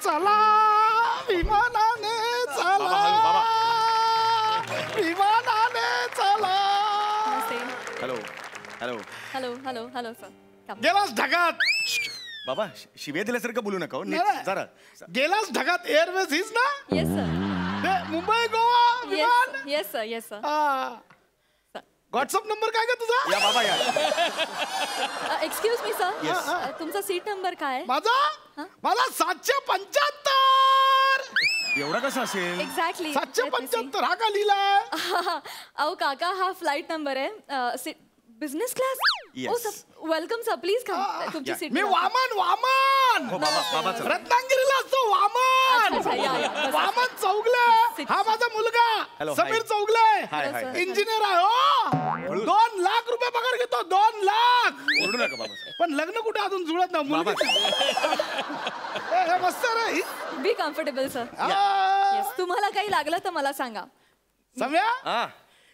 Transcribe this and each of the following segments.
चला विमानाने चला विमानाने चला. Hello hello hello hello hello sir. गेलास ढगात. बाबा शिव्या दिल्यासारखं बोलू नका हो. जरा गेलास ढगात एअरवेज हीच ना. Yes sir. मुंबई गोवा विमान. Yes sir yes sir. WhatsApp number काय का तुझा. या बाबा या. एक्सक्यूज मी सर, तुमचा सीट नंबर काय आहे? माझा 775. एवढा कसा असेल? एक्झॅक्टली 775. हा का लिहिलाय? अहो काका हा फ्लाइट नंबर आहे. Business class. Oh sir welcome sir, please come. तुमची सीट. मी वामन हो बाबा रत्नागिरीला असतो. वामन वामन चौगले हा माझा मुलगा समीर चौगले इंजिनियर आहे. हो 2 लाख रुपये पगार घेतो. 2 लाख. ओरडू नका बाबा. पण लग्न कुठे अजून जुळत ना मुलगा. मस्त रे. Be comfortable sir. येस तुम्हाला काही लागलं तर मला सांगा. सम्या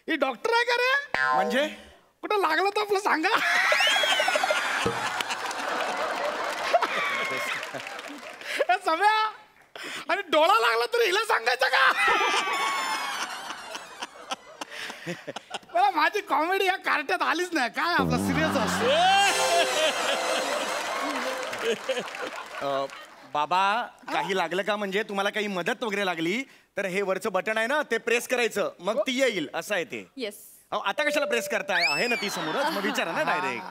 ही डॉक्टर आहे का रे? म्हणजे कुठं लागलं तर आपलं सांगा. सम्या आणि डोळा लागला तर हिला सांगायचं का? मला माझी कॉमेडी या कार्ट्यात आलीच नाही. काय आपला सिरियस असतो. बाबा काही लागलं का? म्हणजे तुम्हाला काही मदत वगैरे लागली तर हे वरचं बटन आहे ना ते प्रेस करायचं मग ती येईल असं आहे ते. येस. आता कशाला प्रेस करताय? आहे ना ती समोरच. मग विचारा ना डायरेक्ट.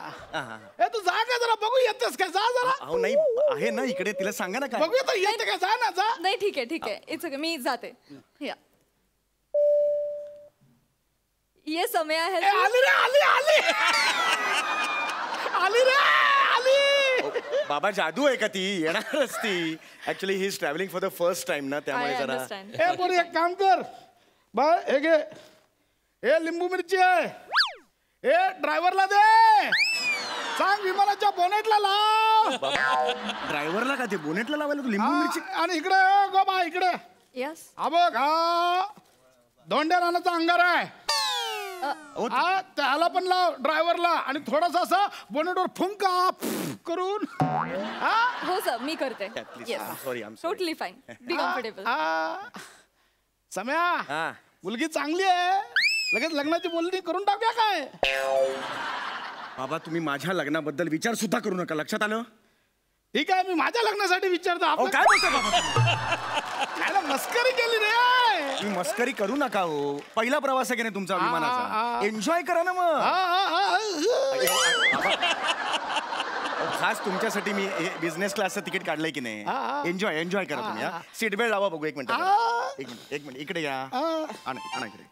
तू जा का जरा बघू येतेस का? जा जरा. अहो नाही आहे ना इकडे. तिला सांगा ना काय. बघूया तर येते का? जा ना जा. नाही ठीक आहे इट्स ओके. मी जाते. या ये समय आहे. आली रे आली आली आली रे आली. बाबा जादू आहे का ती? येणारच ती. Actually he is travelling for the first time ना त्यामुळे जरा. पोरी एक काम कर बा हे घे. हे लिंबू मिरची आहे. हे ड्रायव्हरला दे. सांग विमानाच्या बोनेटला लाव. ड्रायव्हरला का ते बोनेटला लावायला लिंबू मिरची? आणि इकडे गो बा इकडे. यस. हा बघ हा धोंड्या रानाचा अंगार आहे. त्याला पण लाव ड्रायव्हरला. आणि थोडासा असं बोनेटवर फुंका करून. हो सर मी करते. Sorry totally fine. Be comfortable. सम्या मुलगी चांगली आहे. लगेच लग्नाची बोलणी करून टाकूया काय? बाबा तुम्ही माझ्या लग्नाबद्दल विचार सुद्धा करू नका. लक्षात आलं? ठीक आहे मी माझ्या लग्नासाठी विचारतो. काय बोलता बाबा? काय मस्करी केली रे. तुम्ही मस्करी करू नका हो. पहिला प्रवास आहे की नाही तुमचा विमानाचा. एन्जॉय करा ना मग. खास तुमच्यासाठी मी बिझनेस क्लासचं तिकीट काढलंय की नाही. एन्जॉय करा तुम्ही. सीट बेल्ट लावा. बघू एक मिनिट एक मिनिट इकडे या. आणा इकडे.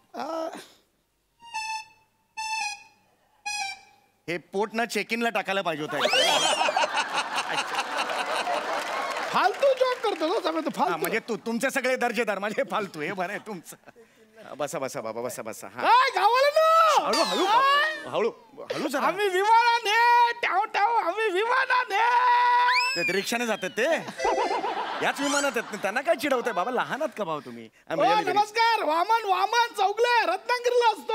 हे पोट ना चेक इनला टाकायला पाहिजे होतं. फालतू जॉब करतो. म्हणजे तुमचे सगळे दर्जेदार माझे फालतू. हे बरं आहे तुमचं. बसा बसा बाबा बसा बसा. हळू हळू हळू हळू जरा. आम्ही विमानाने टाव टाव आम्ही विमानाने. ते रिक्षाने जातात ते. याच विमानात आहेत. त्यांना काय चिडवताय बाबा? लहान आहात का भाऊ तुम्ही? नमस्कार. वामन चौगले रत्नागिरीला असतो.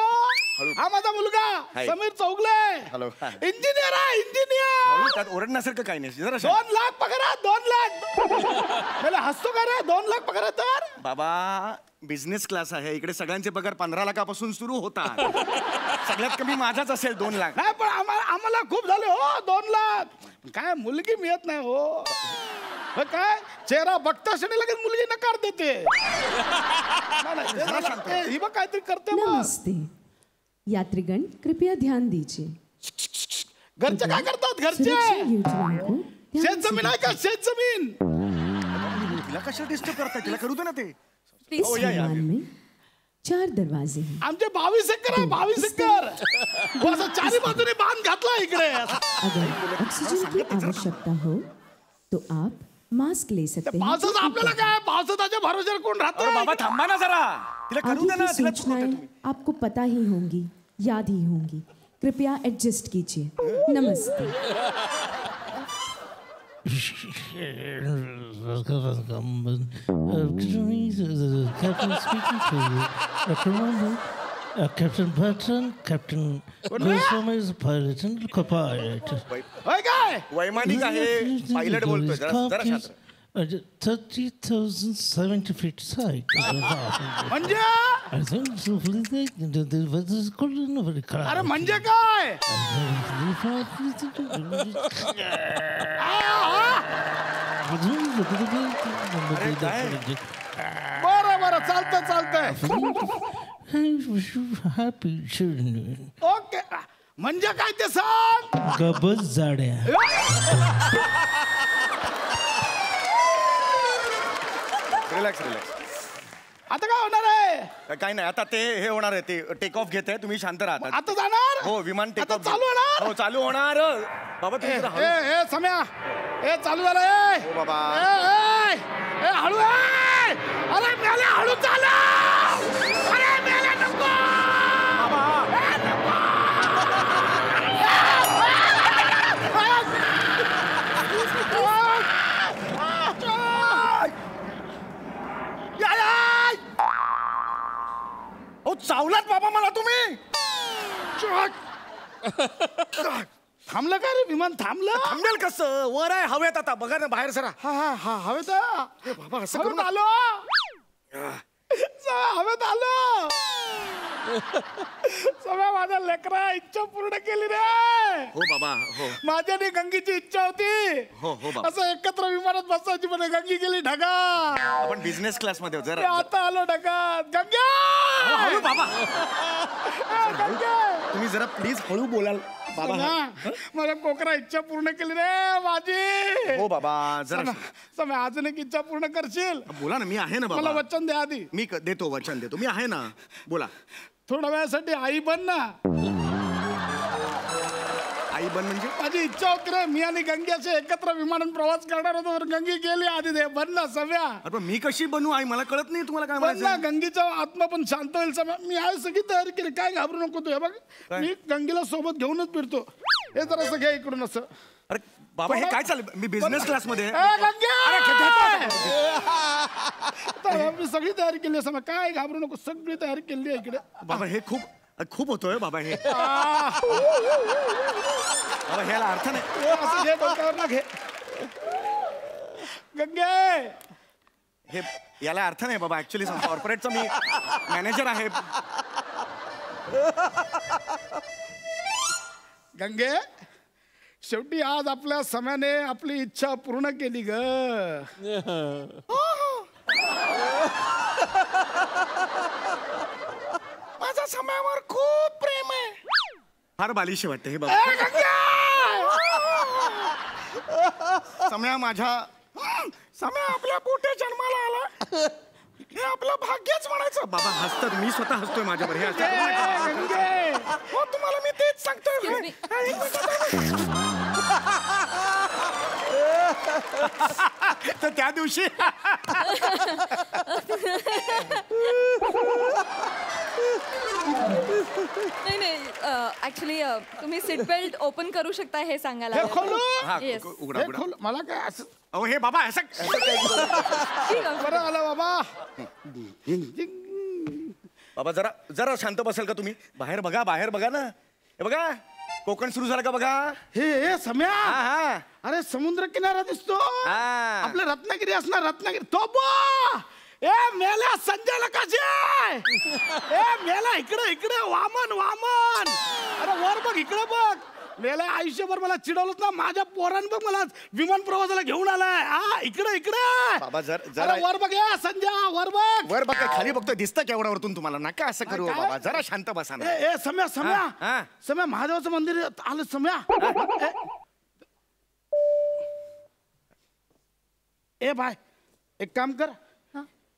हा माझा मुलगा समीर चौगले. हॅलो. इंजिनियर आहे इंजिनियर. त्यात ओरडण्यासारखं काही नाही. जरा 2 लाख पगार आहे. 2 लाख. मला हसतो का रे? 2 लाख पगार आहे तर. बाबा बिझनेस क्लास आहे. इकडे सगळ्यांचे पगार 15 लाखापासून सुरू होतात. सगळ्यात कमी माझाच असेल 2 लाख. नाही पण आम्हाला खूप झाले हो 2 लाख. काय मुलगी मिळत नाही हो. काय चेहरा बघता क्षणी लगेच मुलगी नकार देते. ही बघ काहीतरी करते. नमस्ते यात्रीगण कृपया ध्यान दीजिए. घरचे काय करतात? घरचे शेत जमीन आहे का? शेत जमीन. तिला कशा डिस्टर्ब करताय? तिला करू दे ना ते. इस विमान में 4 दरवाजे हैं. आमचे 22 एकर आहे. 22 एकर. असं चारी बाजूने बांध घातला इकडे. अगर ऑक्सीजन की आवश्यकता हो तो आप मास्क ले सकते हैं. पावसाचं आपल्याला काय? पावसाच्या भरोश्यावर कोण राहतो? बाबा थांबा ना जरा. तिला करू दे ना. आगे की सूचनाएं आपको पता ही होंगी, याद ही होंगी. कृपया एडजस्ट कीजिए. नमस्ते. Captain speaking to you. Captain Patton, Captain Goswami is a pilot and co-pilot. काय वैमानिक आहे. पायलट बोलतोय. जरा शांत. 30,070 feet high. म्हणजे I think so. अरे म्हणजे काय बरं बरं चालतंय चालतंय हॅपी चिल्ड्रन. ओके म्हणजे काय ते सांग गबस जाड्या. Relax relax. आता काय होणार आहे काय नाही आता ते हे होणार आहे ते टेक ऑफ घेते तुम्ही शांत राहता. आता जाणार हो विमान टेक आता ऑफ चालू होणार हो चालू होणार बाबा तुम्ही जरा हळू. ए सम्या ए चालू झालं ए हो बाबा. ए हळू ए अरे मेले हळू चालू अरे मेले नको हो चावलात बाबा मला तुम्ही. थांबलं का रे विमान थांबलं थांबेल कसं वर आहे हवेत आता बघा ना बाहेर सरा. हा हवेत बाबा असं हवेत करू नका. आलो हवेत आलो सगळ्या माझ्या लेकरा इच्छा पूर्ण केली रे. हो बाबा हो माझ्याने गंगीची इच्छा होती हो हो बाबा. असं एकत्र विमानात बसायची पण गंगी गेली ढगा. आपण बिझनेस क्लास मध्ये आहोत, मी जरा आता आलो ढगात गंगा हळू बाबा. गंगा तुम्ही जरा प्लीज हळू बोलाल बाबा. मला कोकरा इच्छा पूर्ण केली रे माझी. हो बाबा जरा समय अजून एक इच्छा पूर्ण करशील बोला ना मी आहे ना मला बाबा. वचन द्या आधी. मी देतो वचन देतो मी आहे ना बोला. थोड्या वेळासाठी आई बन ना. आई बन म्हणजे माझी इच्छा होती रे मी आणि गंगी असे एकत्र विमानात प्रवास करणार होतो पण गंगी गेली आधी दे बन ना सव्या. अरे पण मी कशी बनू आई मला कळत नाही तुम्हाला काय बन ना म्हणायचं. गंगीचा आत्मा पण शांत होईल सव्या. मी आहे सगळी तयारी केली काय घाबरू नको तू. हे बघ मी गंगीला सोबत घेऊनच फिरतो. हे जर असं घे इकडून असं. अरे बाबा हे काय चाललं मी बिझनेस क्लास मध्ये आहे. ए, गंगे! अरे तर मी सगळी तयारी केली असं काय घाबरू नको सगळी तयारी केली आहे इकडे. बाबा हे खूप खूप होतोय बाबा हे. आ, बाबा ह्याला अर्थ नाही. असं घे डोक्यावर ना घे गंगे. हे याला अर्थ नाही बाबा ऍक्च्युली कॉर्पोरेटचा मी मॅनेजर आहे. गंगे शेवटी आज आपल्या सम्याने आपली इच्छा पूर्ण केली ग. माझ्या सम्यावर खूप प्रेम आहे. फार बालिशी वाटते हे बाबा. सम्या माझ्या सम्या आपल्या पोटे जन्माला आला हे आपलं भाग्यच म्हणायचं. बाबा हसतात मी स्वतः हसतोय माझ्यावर हे असं. गंगे हो तुम्हाला मी तेच सांगतोय. तर त्या दिवशी नाही ऍक्च्युली तुम्ही सीट बेल्ट ओपन करू शकता हे सांगायला हे आले. खोलू हा Yes. उघडा हे उघडा. खोल मला काय असं अहो हे बाबा असं ठीक आहे. बरं आलं बाबा. बाबा जरा जरा शांत बसाल का तुम्ही. बाहेर बघा ना हे बघा कोकण सुरू झालं का बघा. हे सम्या हा हा अरे समुद्र किनारा दिसतो. हा. आपलं रत्नागिरी असणार रत्नागिरी तो ए मेल्या संजय कशी ए मेला इकडे इकडे वामन अरे वर बघ इकडे बघ. मेल्या आयुष्यभर मला चिडवलंच ना माझ्या पोरान बघ मला विमान प्रवासाला घेऊन आलाय. हा इकडे बाबा अरे वर बघ या संजय वर बघ. वर बघा खाली बघतोय दिसतं केवढा वरतून तुम्हाला नका असं करू काय? बाबा जरा शांत बसा ना. ए सम्या हा, हा. सम्या महादेवाचं मंदिर आलं सम्या. ए बाय एक काम कर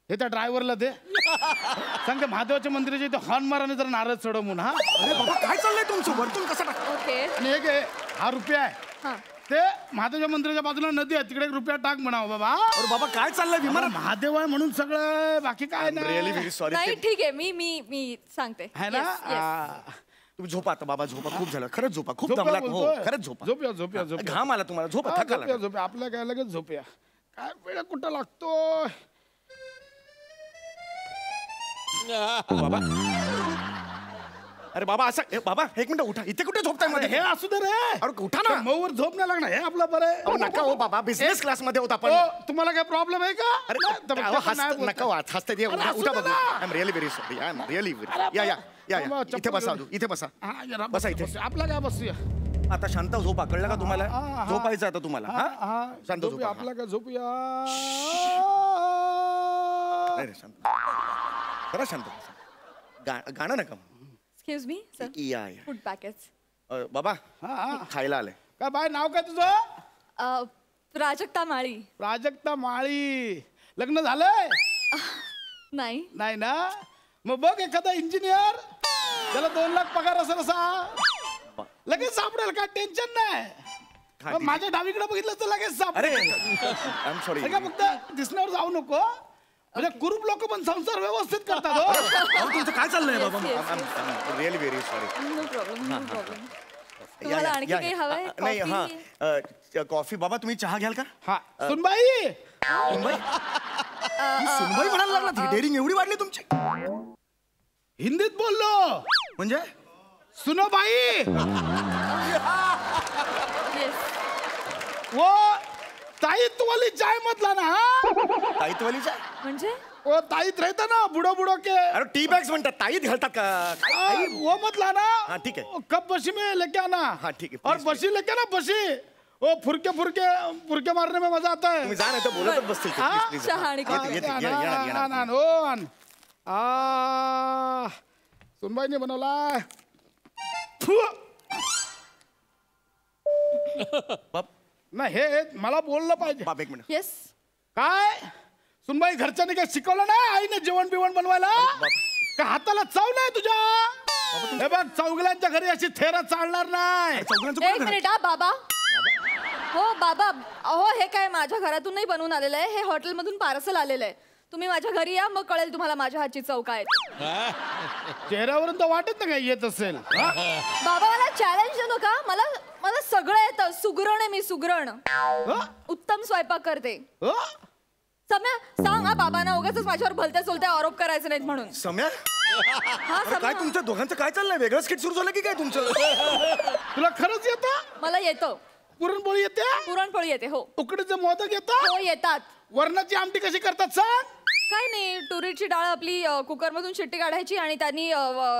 हे त्या ड्रायव्हरला दे सांग ते महादेवाच्या मंदिराच्या इथे हॉर्न माराने जर नारळ चढव म्हणून. हा अरे बाबा काय चाललंय तुमचं वरतून कसं टाक. ओके आणि हे घे हा रुपया आहे हा ते महादेवाच्या मंदिराच्या बाजूला नदी आहे तिकडे एक रुपया टाक म्हणावं बाबा. अरे बाबा काय चाललंय मला विमान. महादेव आहे म्हणून सगळं बाकी काय रिअली नाही व्हेरी सॉरी. नाही ठीक आहे मी सांगते. है ना. Yes, yes. तुम्ही झोपा आता बाबा झोपा खूप झालं खरंच झोपा खूप झोपूया दमलात हो बोलतोय. खरंच झोपा. झोपूया घाम आला तुम्हाला झोपा हा, थकाला. झोपूया आपल्या काय लगेच झोपूया काय वेळ कुठं लागतो. बाबा अरे बाबा असं बाबा एक मिनिट उठा. इथे कुठे झोपताय मध्ये? हे असू दे रे. अरे उठा ना. मऊवर झोप नाही लागणार. हे आपलं बरं आहे. अहो, नका हो बाबा, बिझनेस क्लास मध्ये होता आपण. तुम्हाला काय प्रॉब्लेम आहे का? अरे नका हसताय ते. उठा असू दे बघू. ना. I am really very sorry. I am really very. या इथे बसा. इथे बसा. बसा इथे. आपला काय बसूया. आता शांत झोपा. कळलं का तुम्हाला? झोपायचं आता तुम्हाला. हा शांत झोपा. आपला काय झोपूया. नाही शांत. जरा शांत बसा. गाणं नका. Excuse me sir. या फूड पॅकेज. बाबा खायला आलंय. काय बाय नाव काय तुझं? प्राजक्ता माळी. प्राजक्ता माळी. लग्न झालंय? नाही. नाही ना. मग बघ एखादा इंजिनियर त्याला 2 लाख पगार असेल असा लगेच सापडेल. काय टेन्शन नाही. माझ्या डावीकडे बघितलं तर लगेच सापडेल. I am sorry. फक्त दिसण्यावर जाऊ नको. म्हणजे कुरूप लोक पण संसार व्यवस्थित करतात. तुमचं काय चाललंय बाबा? Really very sorry. No problem. No problem. तुम्हाला आणखी काही हवंय? नाही हा कॉफी. बाबा तुम्ही चहा घ्याल का? हा सुनबाई. सुनबाई म्हणायला लागला. डेअरिंग एवढी वाढली तुमची. हिंदीत बोललो म्हणजे सुनबाई. वो ताईतवाली चाय मधला ना. ताईतवाली चाय म्हणजे वो ताईत रहता ना बुडो बुडो के. अरे टी बॅग्स म्हणतात. ताईत घालतात का? वो मतला ना. हाँ ठीक है. कब बशी में लेके आना. हाँ ठीक है. और बशी लेके ना बशी. वो फुरके मारने में मजा आता है. तुम्ही जा ना तर बोलतच बसतील. चहा आणि कॉफी. सुनबाईने बनवला. नाही हे मला बोललं पाहिजे. बाप एक मिनिट. येस. काय सुनबाई घरच्याने काय शिकवलं नाही आईने जेवण बिवण बनवायला? का हाताला चव नाही तुझ्या? हे बघ चौगल्यांच्या घरी अशी थेरा चालणार नाही. एक मिनिट हा बाबा. हो बाबा. अहो हे काय माझ्या घरातून नाही बनवून आलेलं आहे. हे हॉटेलमधून पार्सल आलेलं आहे. तुम्ही माझ्या घरी या मग कळेल तुम्हाला माझ्या हातची चव काय. चेहऱ्यावरून तर वाटत ना काही येत असेल. बाबा मला चॅलेंज देऊ नका. मला सगळं येतं. सुगरण आहे मी. सुगरण. उत्तम स्वयंपाक करते. सम्या सांग हा बाबांना उगाच माझ्यावर भलत्या सोलत्या आरोप करायचे नाहीत म्हणून. सम्या हा काय सम्या. तुमच्या दोघांचं काय चाललंय? वेगळं स्किट सुरू झालं की काय तुमचं? तुला खरंच येतं? मला येतं. पुरणपोळी येते? पुरणपोळी येते. हो. उकडीचे मोदक येतात? हो येतात. वरणाची आमटी कशी करतात सांग? काय नाही तुरीची डाळ आपली कुकर मधून शिट्टी काढायची आणि त्यांनी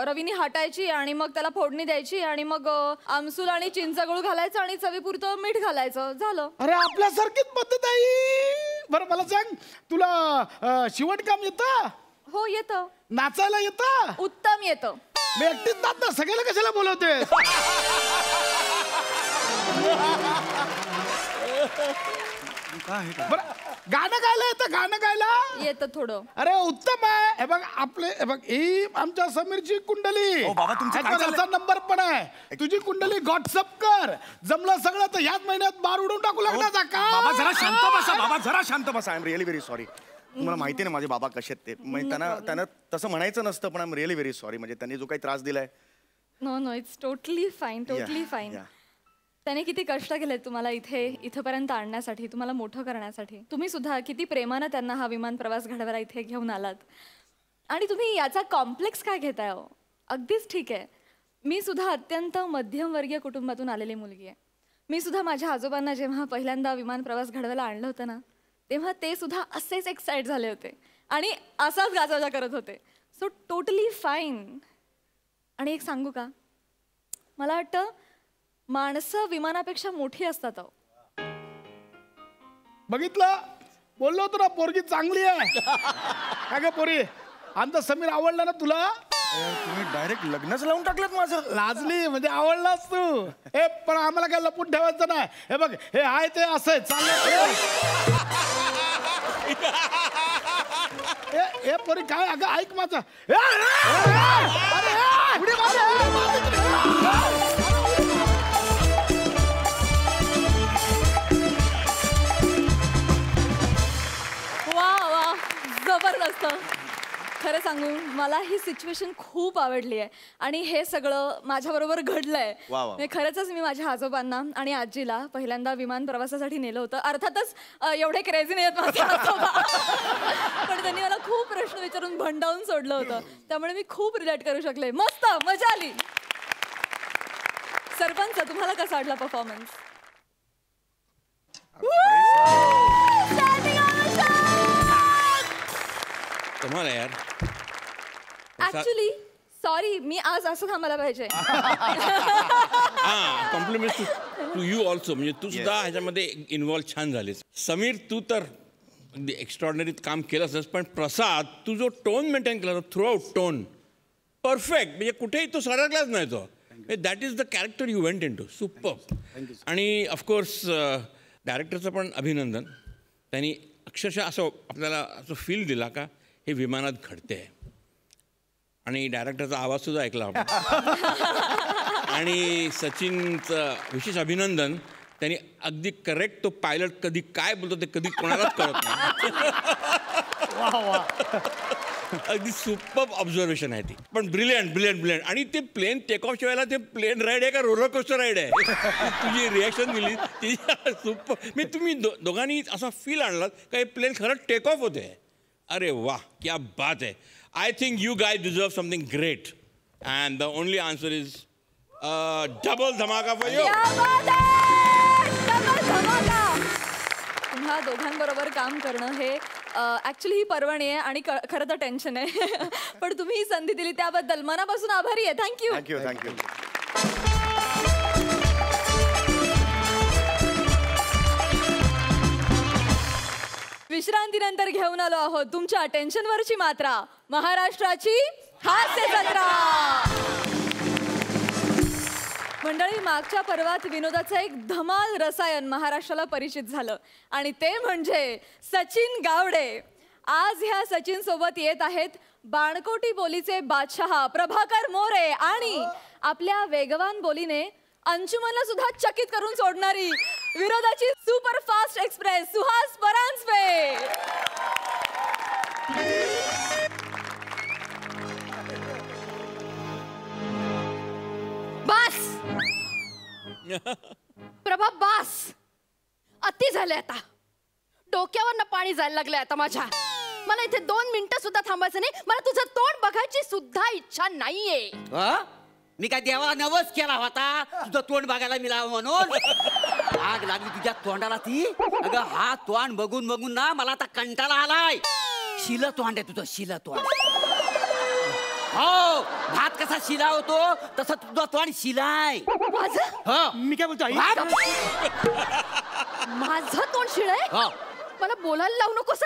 रवीनी हाटायची आणि मग त्याला फोडणी द्यायची आणि मग आमसूल आणि चिंच गूळ घालायचं आणि चवीपुरतं मीठ घालायचं. झालं. अरे आपल्यासारखीच पद्धत आहे. बरं मला सांग तुला शिवणकाम येतं? हो येतं. नाचायला येतं? उत्तम येतं. मी एकटीच नाच ना. सगळ्याला कशाला बोलवते? बरं गाणं गायला येतं? गाणं गायला येतं थोडं. अरे उत्तम आहे. हे बघ आपले हे बघ ही आमच्या समीरची कुंडली. बाबा तुमचं काय चाललंय? ह्याचा नंबर पण आहे. तुझी कुंडली व्हॉट्सअप कर. जमलं सगळं तर ह्याच महिन्यात बार उडून टाकू लागणार का? बाबा जरा शांत बसा. बाबा जरा शांत बसा. I am really very sorry. तुम्हाला माहिती ना माझे बाबा कसे आहेत ते. म्हणजे त्यांना तसं म्हणायचं नसतं पण I am really very sorry. म्हणजे त्यांनी जो काही त्रास दिलाय. No it's totally fine. Totally fine. त्याने किती कष्ट केले तुम्हाला इथपर्यंत आणण्यासाठी, तुम्हाला मोठं करण्यासाठी. तुम्ही सुद्धा किती प्रेमानं त्यांना हा विमान प्रवास घडवायला इथे घेऊन आलात. आणि तुम्ही याचा कॉम्प्लेक्स काय घेताय हो? अगदीच ठीक आहे. मी सुद्धा अत्यंत मध्यमवर्गीय कुटुंबातून आलेली मुलगी आहे. मी सुद्धा माझ्या आजोबांना जेव्हा पहिल्यांदा विमान प्रवास घडवायला आणलं होतं ना तेव्हा ते सुद्धा असेच एक्साइट झाले होते आणि असाच गाजावाजा करत होते. So totally fine. आणि एक सांगू का, मला वाटतं माणसं विमानापेक्षा मोठी असतात. बघितलं बोललो होतो ना पोरगी चांगली आहे. काय ग पोरी आमचा समीर आवडला ना तुला? तुम्ही डायरेक्ट लग्नच लावून टाकलं माझं. लाजली म्हणजे आवडलास तू. हे पण आम्हाला काय लपून ठेवायचं नाही. हे बघ हे आहे ते असं चाललंय. हे पोरी काय अगं ऐक माझं. जबरदस्त. खरं सांगू मला ही सिच्युएशन खूप आवडली आहे आणि हे सगळं माझ्याबरोबर घडलंय. खरंच मी माझ्या आजोबांना आणि आजीला पहिल्यांदा विमान प्रवासासाठी नेलं होतं. अर्थातच एवढे क्रेझी नाही आहेत माझे आजोबा पण त्यांनी मला खूप प्रश्न विचारून भंडावून सोडलं होतं, त्यामुळे मी खूप रिलेट करू शकले. मस्त मजा आली. सरपंच, तुम्हाला कसा वाटला परफॉर्मन्स? तुम्हाला यार ऍक्च्युली सॉरी, मी आज असं थांबायला पाहिजे. हा, कॉम्प्लिमेंट टू यू ऑल्सो. म्हणजे तू सुद्धा ह्याच्यामध्ये इन्व्हॉल्व छान झालीस. समीर, तू तर एक्स्ट्रॉर्डनरी काम केलं असस, पण प्रसाद, तू जो टोन मेंटेन केला थ्रू आउट टोन परफेक्ट, म्हणजे कुठेही तो सरकलाच नाही तो. That is the character you went into. Super. आणि ऑफकोर्स डायरेक्टरचं पण अभिनंदन. त्यांनी अक्षरशः असं आपल्याला असं फील दिला का हे विमानात घडते आहे. आणि डायरेक्टरचा आवाजसुद्धा ऐकला आपण. आणि सचिनचं विशेष अभिनंदन. त्यांनी अगदी करेक्ट तो पायलट कधी काय बोलतो ते कधी कोणालाच कळत नाही. अगदी सुपर ऑब्झर्वेशन आहे ती. पण ब्रिलियंट ब्रिलियंट ब्रिलियंट. आणि ते प्लेन टेक ऑफ वेळेला ते प्लेन राईड आहे का रोलर कोस्टर राईड आहे? तुझी रिॲक्शन दिली ती सुपर. मी तुम्ही दोघांनी असा फील आणलात का हे प्लेन खरंच टेक ऑफ होते. अरे वा, क्या बात आहे. I think you guys deserve something great, and the only answer is double dhamaka for you. double dhamaka. तुम्हा दोघांबरोबर काम करणं हे ऍक्च्युली ही पर्वणी आहे आणि खरं तर टेन्शन आहे. पण तुम्ही ही संधी दिली त्याबद्दल मनापासून आभारी आहे. थँक्यू. Thank you thank you. विश्रांतीनंतर घेऊन आलो आहोत तुमच्या टेन्शनवरची मात्रा, महाराष्ट्राची हास्य जत्रा. मंडळी, मागच्या पर्वात विनोदाचं एक धमाल रसायन महाराष्ट्राला परिचित झालं आणि ते म्हणजे सचिन गावडे. आज ह्या सचिन सोबत येत आहेत बाणकोटी बोलीचे बादशहा प्रभाकर मोरे आणि आपल्या वेगवान बोलीने अंशुमनला सुद्धा चकित करून सोडणारी विरोधाची super fast express Suhas Paranjape. बस प्रभा, बस. अति झालंय आता. डोक्यावरनं पाणी जायला लागलंय आता माझ्या. मला इथे 2 मिनिटं सुद्धा थांबायचं नाही. मला तुझं तोंड बघायची सुद्धा इच्छा नाहीये. मी काय देवाला नवस केला होता तुझं तोंड बघायला मिळावं म्हणून? आग लागली तुझ्या तोंडाला ती. अगं हा तोंड बघून बघून ना मला आता कंटाळा आलाय. शिल तोंड आहे तुझं, शिल तोंड. हो, भात कसा शिला होतो तसं तुझं तोंड शिलाय. माझं? मी काय बोलतो आई? माझं तोंड शिळय? मला बोलायला लावू नकोस.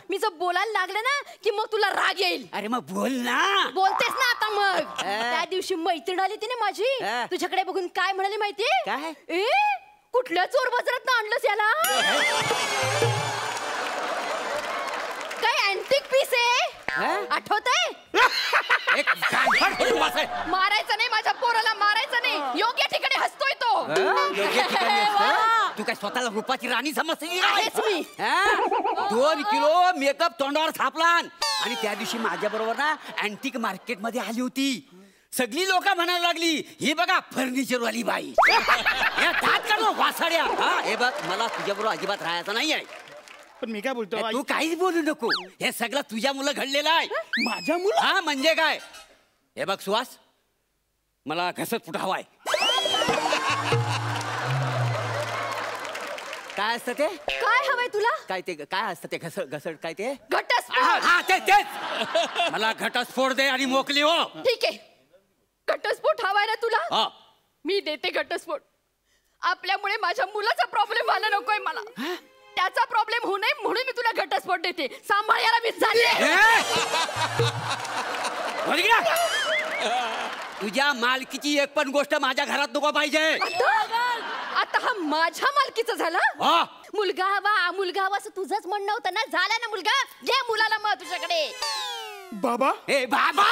मी जर बोलायला लागले ना की मग तुला राग येईल. अरे मग बोल ना. बोलतेस ना आता. मग त्या दिवशी मैत्रीण आली ती ना माझी, तुझ्याकडे बघून काय म्हणाली माहितीये? काय? ए, कुठल्या चोर बाजारात आणलंस याला? काय अँटिक पीस आहे? आठवतंय? मारायचं नाही माझ्या पोराला, मारायचं नाही. योग्य ठिकाणी हसतोय तो. तू काय स्वतःला रूपाची राणी समजते? आहेच मी. 2 किलो मेकअप तोंडावर थापला. आणि त्या दिवशी माझ्या बरोबर ना अँटिक मार्केट मध्ये आली होती. सगळी लोक म्हणायला लागली ही बघा फर्निचर वाली बाई. वासाड्या. हे बघ, मला तुझ्या बरोबर अजिबात राहायचं नाही आहे. पण मी काय बोलतो? तू काहीच बोलू नको. हे सगळं तुझ्या मुलं घडलेलं आहे. माझ्या मुलं? हा म्हणजे काय? हे बघ सुहास, मला घसत फुट हवाय. काय असतं ते? काय हवंय तुला? काय ते काय असतं ते घसड काय ते? घटस्फोट. हा तेच. मला घटस्फोट दे आणि मोकली हो. ठीक आहे, घटस्फोट हवाय ना तुला? मी देते घटस्फोट. आपल्यामुळे माझ्या मुलाचा प्रॉब्लेम व्हायला नकोय मला. त्याचा प्रॉब्लेम होऊ नये म्हणून मी तुला घटस्फोट देते. सांभाळ याला. मी चालले. तुझ्या मालकीची एक पण गोष्ट माझ्या घरात नको पाहिजे. आता हा माझ्या मालकीचं झालं? मुलगा हवा, मुलगा हवा असं तुझंच म्हणणं होतं ना. झाला ना मुलगा? घे मुलाला मग तुझ्याकडे. बाबा? हे बाबा,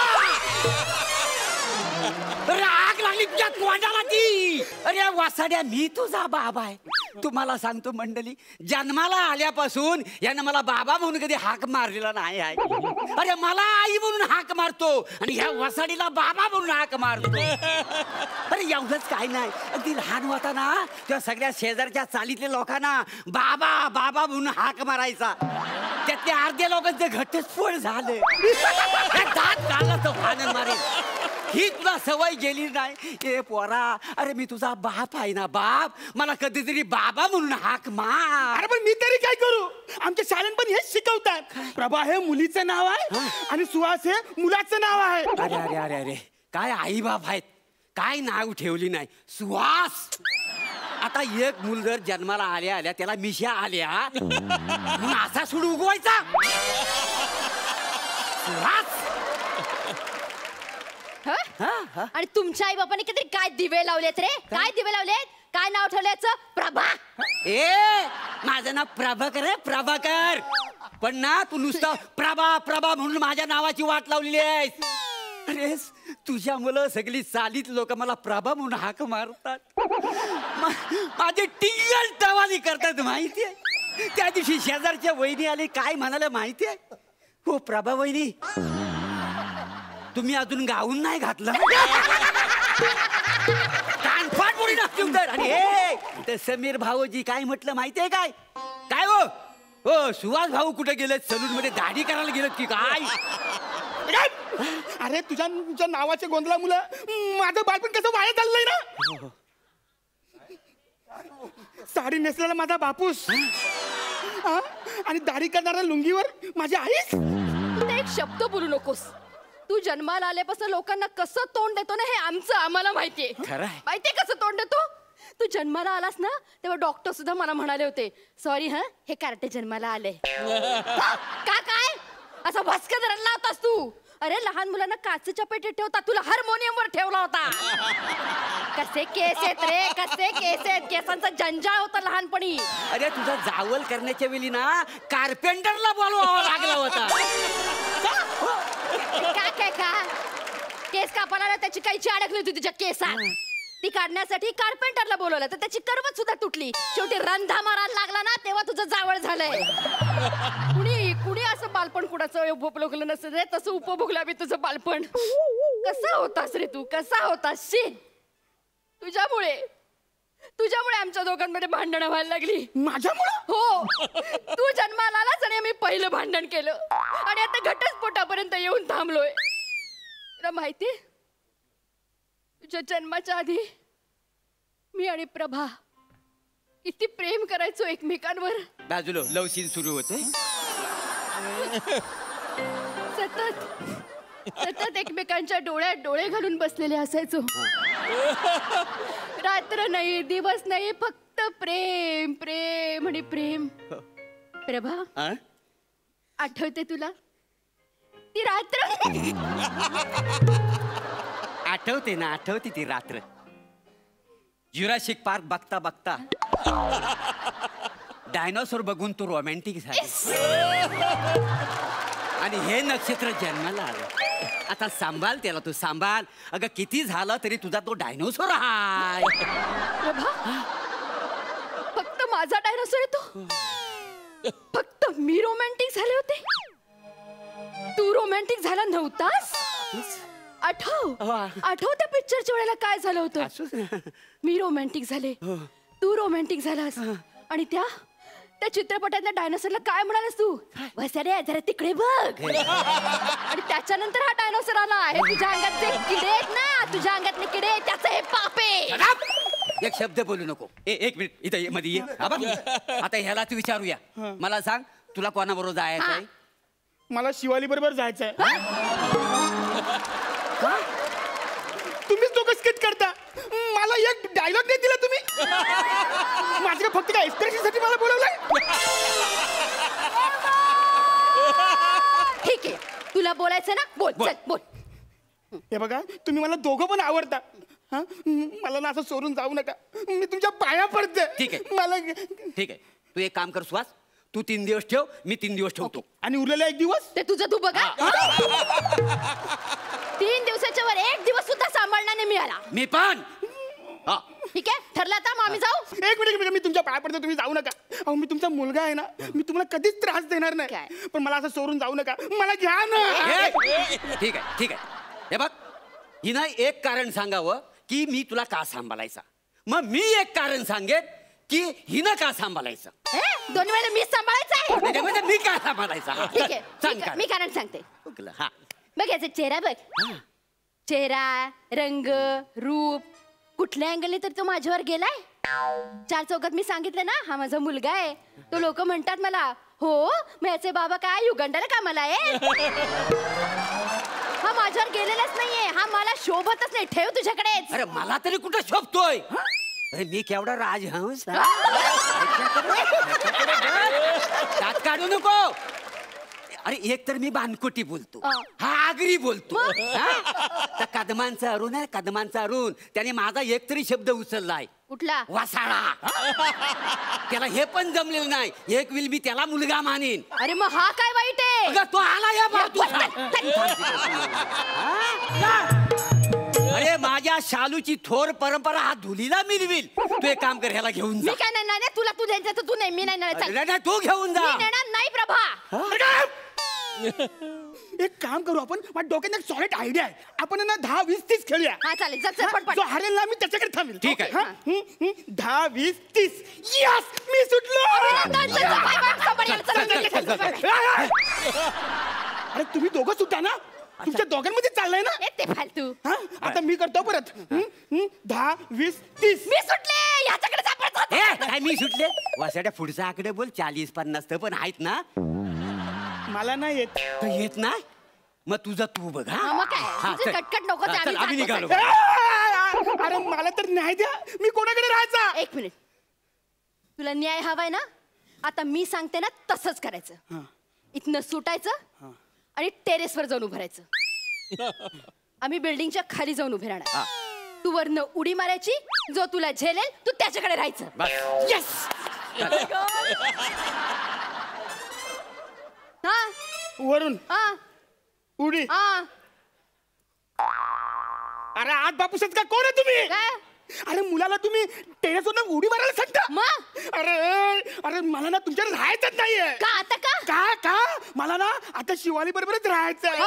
आग लागली तुझ्या तोंडाला ती. अरे वासाड्या, मी तुझा बाबा आहे. तुम्हाला सांगतो मंडळी, जन्माला आल्यापासून यानं मला बाबा म्हणून कधी हाक मारलेला नाही आहे. अरे मला आई म्हणून हाक मारतो आणि ह्या वसाडीला बाबा म्हणून हाक मारतो. अरे एवढंच काय नाही, अगदी लहान होता ना तेव्हा सगळ्या शेजारच्या चालीतल्या लोकांना बाबा बाबा म्हणून हाक मारायचा. त्यातले अर्ध्या लोकांचे घटस्फोट झाले. दात काढला तो भांडण मारे. ही तुला सवय गेली नाही. ए पोरा, अरे मी तुझा बाप आहे ना बाप, मला कधीतरी बाबा म्हणून हाक मार. अरे पण मी तरी काय करू, आमच्या शाळेत पण हेच शिकवतात. प्रभा हे मुलीचं नाव आहे आणि सुहास हे मुलाचं नाव आहे. अरे अरे अरे अरे काय आई बाप आहेत, काय नाव ठेवली नाही. सुहास. आता एक मूल जर जन्माला आल्या आल्या त्याला मिशा आल्या म्हणून असा सोडू उगवायचा. सुहास. आणि तुमच्या आई बापाने किती काय दिवे लावलेत रे, काय दिवे लावलेत, काय नाव ठेवल्याचं? प्रभा. ए माझं नाव प्रभाकर आहे, प्रभाकर. पण ना तू नुसतं प्रभा प्रभा म्हणून माझ्या नावाची वाट लावलेली आहेस. अरे तुझ्या मुलं सगळी चालीत लोक मला प्रभा म्हणून हाक मारतात. माझे टिंगल टवाली करतात माहितीये. त्या दिवशी शेजारच्या वहिनी आले, काय म्हणाले माहितीये? हो प्रभा वहिनी, तुम्ही अजून गाऊन नाही घातलं. कानफाट बोली नसती उतर. आणि हे समीर भाऊजी काय म्हटलं माहितीये काय? काय हो हो सुहास भाऊ कुठे गेलेत? सलून मध्ये दाढी करायला गेलेत की काय? अरे तुझ्या नावाचे गोंधळा मुलं माझं बालपण कसं वाया चाललंय ना. साडी नेसलेला माझा बापूस आणि दाढी करणाऱ्या लुंगीवर माझी आईच. तू एक शब्द बोलू नकोस. तू जन्माला आल्यापासून लोकांना कसं तोंड देतो ना, हे आमचं आम्हाला माहितीये. माहितीये कसं तोंड देतो? तू जन्माला आलास ना तेव्हा डॉक्टर सुद्धा मला म्हणाले होते, सॉरी हे कार्टे जन्माला आले. का काय असं भस्क रडला होतास तू? अरे लहान मुलांना काचेच्या पेटीत ठेवता, तुला हार्मोनियमवर ठेवला होता. कसे केस आहेत रे, कसे केस आहेत. केसांचा जंजाळ होता लहानपणी. अरे तुझा जावल करण्याच्या वेळी ना कार्पेंटरला बोलवावा लागला होता. का केस कापायला त्याची कैची अडकली होती तुझ्या केसात. ती काढण्यासाठी कार्पेंटरला बोलवलं तर त्याची करवत सुद्धा तुटली. शेवटी रंधा मारायला लागला ना तेव्हा तुझं जावळ झालंय. कुणी असं बालपण कुणाचं उपभोगलं नसेल रे, तसं उपभोगलं मी तुझं बालपण. कसा होतास रे तू, कसा होतास? शी, तुझ्यामुळे आमच्या दोघांमध्ये भांडणं व्हायला लागली. माझ्यामुळे? हो, तू जन्माला आलास आणि मी पहिलं भांडण केलं आणि आता घटस्फोटापर्यंत येऊन थांबलोय. तुला माहितीये, तुझ्या जन्माच्या आधी मी आणि प्रभा किती प्रेम करायचो एकमेकांवर. बाजूला लव सीन सुरू होते. सतत एकमेकांच्या डोळ्यात डोळे घालून बसलेले असायचो. रात्र नाही दिवस नाही, फक्त प्रेम प्रेम आणि प्रेम. प्रभा, आठवते तुला ती रात्र? आठवते ना, आठवते ती रात्र. जुरासिक पार्क बघता बघता डायनोसॉर बघून तू रोमॅन्टिक झाली आणि हे नक्षत्र जन्माला आलं. आता सांभाळ त्याला, तू सांभाळ. अगं किती झालं तरी तुझा तो डायनोसॉर हाय. फक्त माझा डायनोसॉर येतो? फक्त मी रोमॅन्टिक झाले होते, तू रोमॅन्टिक झाला नव्हतास? आठव त्या पिक्चरच्या वेळेला काय झालं होतं? मी रोमॅन्टिक झाले, तू रोमॅन्टिक झालास आणि त्या चित्रपटातल्या डायनोसरला काय म्हणालास तू? वसरे जरा तिकडे बघ. आणि त्याच्यानंतर हा डायनोसर आला. आहे तुझ्या अंगात जे किडे आहेत ना, तुझ्या अंगातले किडे, त्याचं हे पाप आहे. एक शब्द बोलू नको. एक मिनिट इथं मध्ये ये. आता ह्यालाच विचारूया. मला सांग, तुला कोणाबरोबर जायचं आहे? मला शिवाली बरोबर जायचंय. तुम्हीच दोघं स्किट करता, मला एक डायलॉग नाही दिला तुम्ही. माझ्या फक्त काय एक्सप्रेशन साठी मला बोलवलंय. ठीक आहे, तुला बोलायचं ना, बोल. चल बोल. हे बघा, तुम्ही मला दोघं पण आवडता. मला ना असं सोडून जाऊ नका, मी तुमच्या पाया पडते. ठीक आहे, मला ठीक आहे. तू एक काम कर सुहास, तू 3 दिवस ठेव, मी 3 दिवस ठेवतो. आणि उरलेला 1 दिवस ते तुझं तू बघा. 3 दिवसाच्या वर 1 दिवस सुद्धा सांभाळण्याने मिळाला. मी पण ठीक आहे ठरलं आता मग आम्ही जाऊ. एक मिनिट मी तुमच्या पाया पडतो, तुम्ही जाऊ नका. अहो मी तुमचा मुलगा आहे ना, मी तुम्हाला कधीच त्रास देणार नाही. काय? पण मला असं सोडून जाऊ नका, मला घ्या ना. ठीक आहे हे बघ, हिनं एक कारण सांगावं की मी तुला का सांभाळायचा, मग मी एक कारण सांगेन की हिनं का सांभाळायचं. दोन्ही वेळेला मीच सांभाळायचं आहे. त्याच्यामध्ये मी का सांभाळायचा. ठीक आहे सांग ठीक आहे, कारण. मी कारण सांगते. हा बघ याचा चेहरा बघ, चेहरा रंग रूप कुठल्या अँगलने तर तो माझ्यावर गेलाय. चार चौकात मी सांगितलं ना हा माझा मुलगा आहे, तो लोक म्हणतात मला हो मग याचे बाबा काय युगंडाला कामाला आहे. हा माझ्यावर गेलेलाच नाहीये, हा मला शोभतच नाही. ठेव तुझ्याकडेच. अरे मला तरी कुठं शोभतोय. अरे मी केवढा राजहंस. दात काढू नको. अरे एक तर मी बानकोटी बोलतो, हा आगरी बोलतो. त्या कदमांचा अरुण आहे, कदमांचा अरुण, त्याने माझा एक तरी शब्द उचललाय. कुठला? वासाळा. त्याला हे पण जमलेलं नाही. एक विल मी त्याला मुलगा मानेन. अरे मग हा काय वाईट आहे? अगं तो आला या अरे माझ्या शालूची थोर परंपरा हा धुलीला मिळविल. तू एक काम कर, ह्याला घेऊन जा. मी काय नाही तू द्यायचं तर तू नाही, मी नाही चल. नाही, तू घेऊन जा. मी नेणार नाही प्रभा. एक काम करू आपण, माझ्या डोक्यात एक सॉलिड आयडिया आहे. आपण ना 10, 20, 30 खेळूया. हा चालेल चल पटपट. जो हारेल ना मी त्याच्याकडे थांबेल. ठीक आहे. 10, 20, 30. यस मी सुटलो. अरे तुम्ही दोघं सुटा ना, तुमच्या दोघांमध्ये चाललंय ना. ते फालतू. आता मी करतो परत. 10, 20, 30. मी सुटले. ह्याच्याकडे सापडतो. काय मी सुटले. वासाड्या पुढचा आकडे बोल. 40, 50 पण आहेत ना. मला नाही येत. येत नाही मग तुझं तू बघ. हा, मग काय? तुझं कटकट नको ते, आम्ही आम्ही जातो. निघालो. अरे मला तर न्याय द्या, मी कोणाकडे राहायचा. एक मिनिट, तुला न्याय हवाय ना, आता मी सांगते ना तसंच करायचं. इथनं सुटायचं आणि टेरेसवर जाऊन उभं राहायचं. आम्ही बिल्डिंगच्या खाली जाऊन उभे राहणार. तू वरनं उडी मारायची, जो तुला झेलेल तू त्याच्याकडे राहायचं. येस. हा वरून हा उडी. हा. अरे आज बापूसच का कोण आहे तुम्ही? काय? अरे मुलाला तुम्ही टेरेसवरून उडी मारायला सांगता? मग? अरे मला ना तुमच्या राहायचंच नाहीये. का आता का? का मला ना आता शिवाली बरोबरच राहायचंय.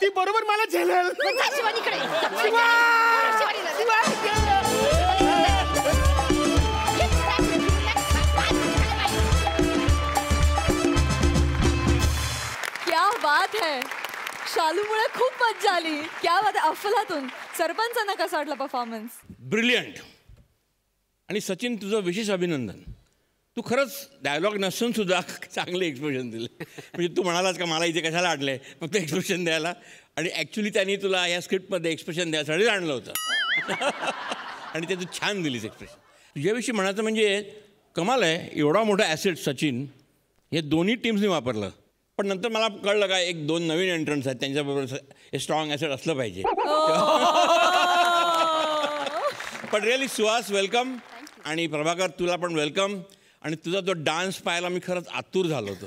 ती बरोबर मला झेलेल. मग जा शिवानीकडे. क्या बात है, शालूमुळे खूप मज्जा आली. क्या बात आहे. अफलातून सरपंचांना कसा वाटला परफॉर्मन्स? ब्रिलियंट. आणि सचिन तुझं विशेष अभिनंदन. तू खरंच डायलॉग नसून सुद्धा चांगले एक्सप्रेशन दिले. म्हणजे तू म्हणालास का मला इथे कशाला आणलंय फक्त एक्सप्रेशन द्यायला, आणि ॲक्च्युली त्यांनी तुला या स्क्रिप्टमध्ये एक्सप्रेशन द्यायसाठी आणलं होतं. आणि ते तू छान दिलीस एक्सप्रेशन. तुझ्याविषयी म्हणायचं म्हणजे कमाल आहे. एवढा मोठा ॲसेट सचिन हे दोन्ही टीम्सनी वापरलं. पण नंतर मला कळलं का 1-2 नवीन एंट्रन्स आहेत, त्यांच्याबरोबर हे स्ट्रॉंग ॲसेट असलं पाहिजे. पण रिअली सुहास वेलकम, आणि प्रभाकर तुला पण वेलकम. आणि तुझा तो डान्स पाहायला मी खरंच आतुर झालो होतो.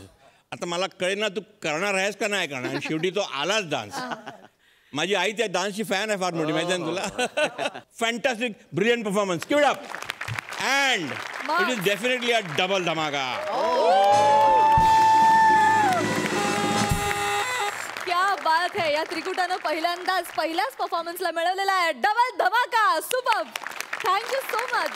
आता मला कळेल ना तू करणार आहेस का नाही करणार. आणि शेवटी तो आलाच डान्स. माझी आई त्या डान्सची फॅन आहे फार मोठी, माहिती आहे ना तुला. Fantastic brilliant performance. Keep it up. And it is definitely a double धमाका. क्या बात है. या त्रिकुटानं पहिल्याच परफॉर्मन्सला मिळवलेला आहे डबल धमाका. सुपर. Thank you so much.